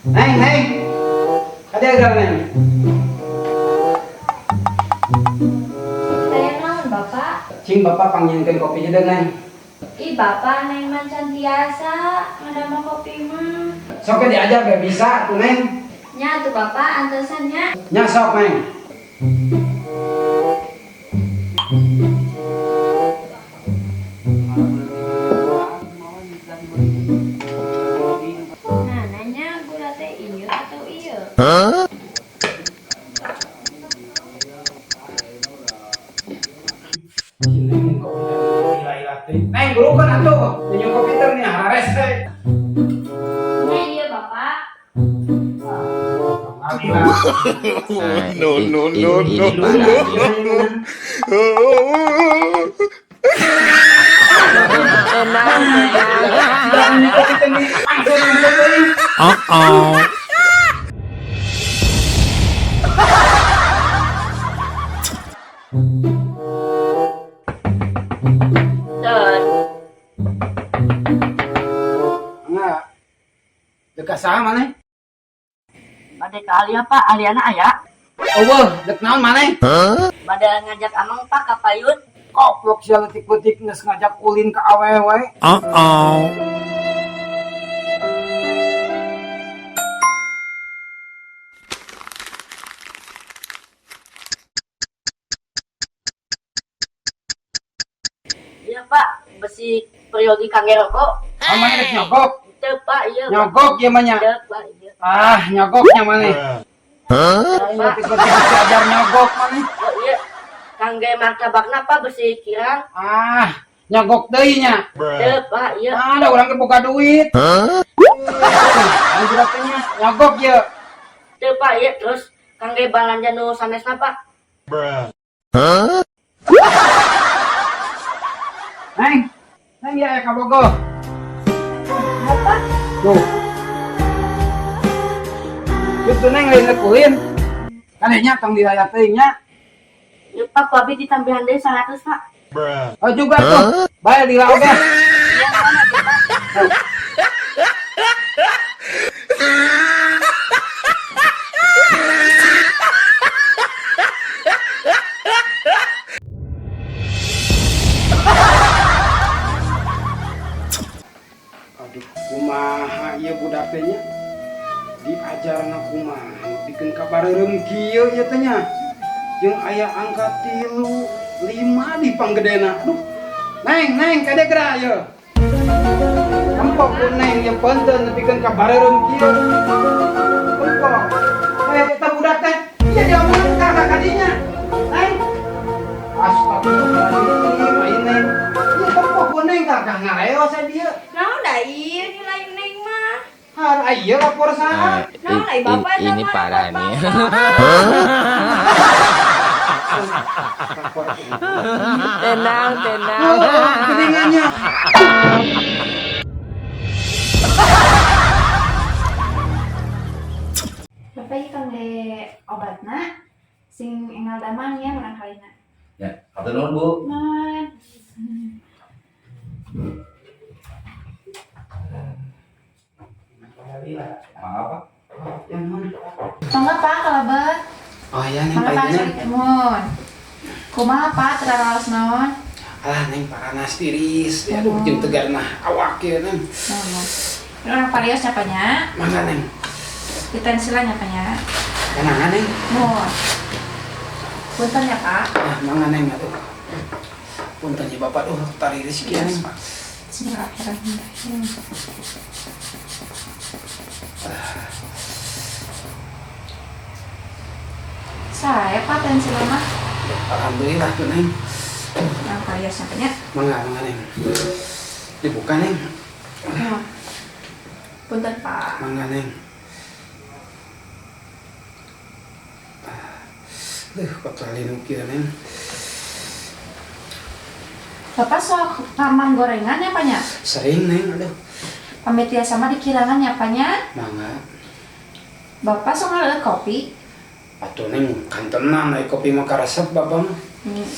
Neng, neng. Ada gak neng? Saya naon bapak? Cing bapak panggilkan kopi aja neng. Ih bapak neng mancan biasa, ngadama kopi mah. Sok diajar gak bisa tuh neng. Nya tuh bapak antesannya. Nya sok neng. Nah nanya gula teh iya atau iya? Neng, burukan atuh. Minum kopi teh nih, hares teh. Nya iya bapak. No, no, no, no. Enggak. Dekat sama nih. Bade ka alia pak, aliana aya. Oh, dek naon mana? Bade ngajak amang pak ka payun. Koplok sia letik-letik geus ngajak ulin ka awewe. Iya pak, besi peryogi kangge rokok. Mana rek nyogok? Teu pak, iya. Pak. Nyogok ya mah nya. Teu pak, iya. Ah, nyogoknya mana? Pak, Letik-letik geus diajar nyogok mana? oh iya. Kangge martabakna pak besi kirang. Ah, nyogok deui nya. Teu pak, iya. Ah, ada urang ge boga duit. Anu berapanya? Nyogok ya. Teu pak, iya. Terus kangge balanja nu sanesna pak. Neng, neng ya ka bogo. Apa? Tuh. Itu neng lain lekuin. Kadenya tong diraya teuing nya. Iya pak, ku abi ditambihan deui 100 pak. Oh juga tuh. Bae di lauk ya. Iya mana tuh pak? Aduh, kumaha ieu budak teh nya? Diajarna kumaha bikin kabareureum kieu ieu teh nya. Jeung aya angka 3, 5 di panggedena. Aduh. Neng, neng kade geura ieu. Empok ku neng yang penting bikin kabareureum kieu. Empok. Eta budak teh ieu diomongkeun ka kadinya. Neng. Astagfirullahaladzim, aing neng. Ieu empok ku neng kakak ngareos dia. Naon da iya nilai neng mah. Har ayo lapor sana. Naon lai bapak Ini parah nih. Tenang, tenang. Kedengannya. Bapak ieu kangge obatna sing engal damang ya urang kalina. Ya, hatur nuhun Bu. Nuhun. Maaf, Yang mana? Mangga Pak kalabet. Oh iya neng Mangga Pak paitnya. sakit mun. Kumaha Pak teraraos naon? Ah neng paranas tiris. Aduh jeung tegarna awak ieu neng. Urang parios nyapanya? Mangga neng. Ditensila nyapanya? Kenangan neng. Mun. Punten ya Pak. Ah mangga neng atuh. Punten ya Bapak tuh tariris kieu neng. Bismillahirrahmanirrahim. Saya Pak tensilna mah. Alhamdulillah tuh neng. Urang parios nyapanya? Mangga mangga neng. Dibuka neng. Mun. Punten Pak. Mangga neng. Duh, kok terlalu kieu neng. Bapak sok pamang gorengan ya Paknya? Sering neng, aduh. Pamit ya sama di kirangan ya Paknya? Mangga. Bapak sok ngaleut kopi? Atuh neng kan tenan kopi mah karesep Bapak mah.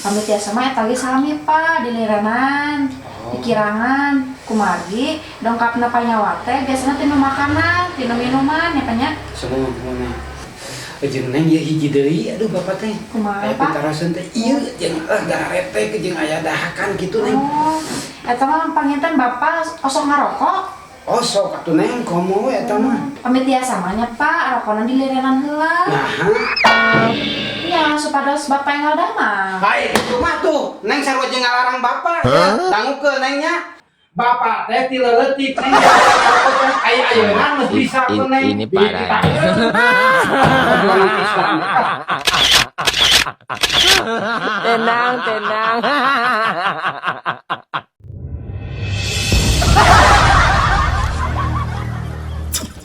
Pamit ya sama eta ge sami Pak di liranan. Dikirangan kumargi dongkapna panyawa teh biasana tinu makanan, tinu minuman ya panya. Semua kemana? Jeung neng ya hiji deui aduh bapak teh. Kumaha Aya Pak? pitaraseun teh ieu jeung garet teh jeung aya dahakan kitu neng. Oh, eta mah panginten Bapak osok ngarokok. Oh sok atuh neng komo we eta mah. Pamit tiasa mah nya Pak, rokonan dilerenan heula. Nah, Ya supados Bapak enggal damang. hai itu mah tuh neng sarua jeung ngalarang bapak ya. Dangukeun nengnya. Bapak teh ti leuletik neng. Aya ayeuna geus bisa ku neng. Ini parah. Tenang, tenang.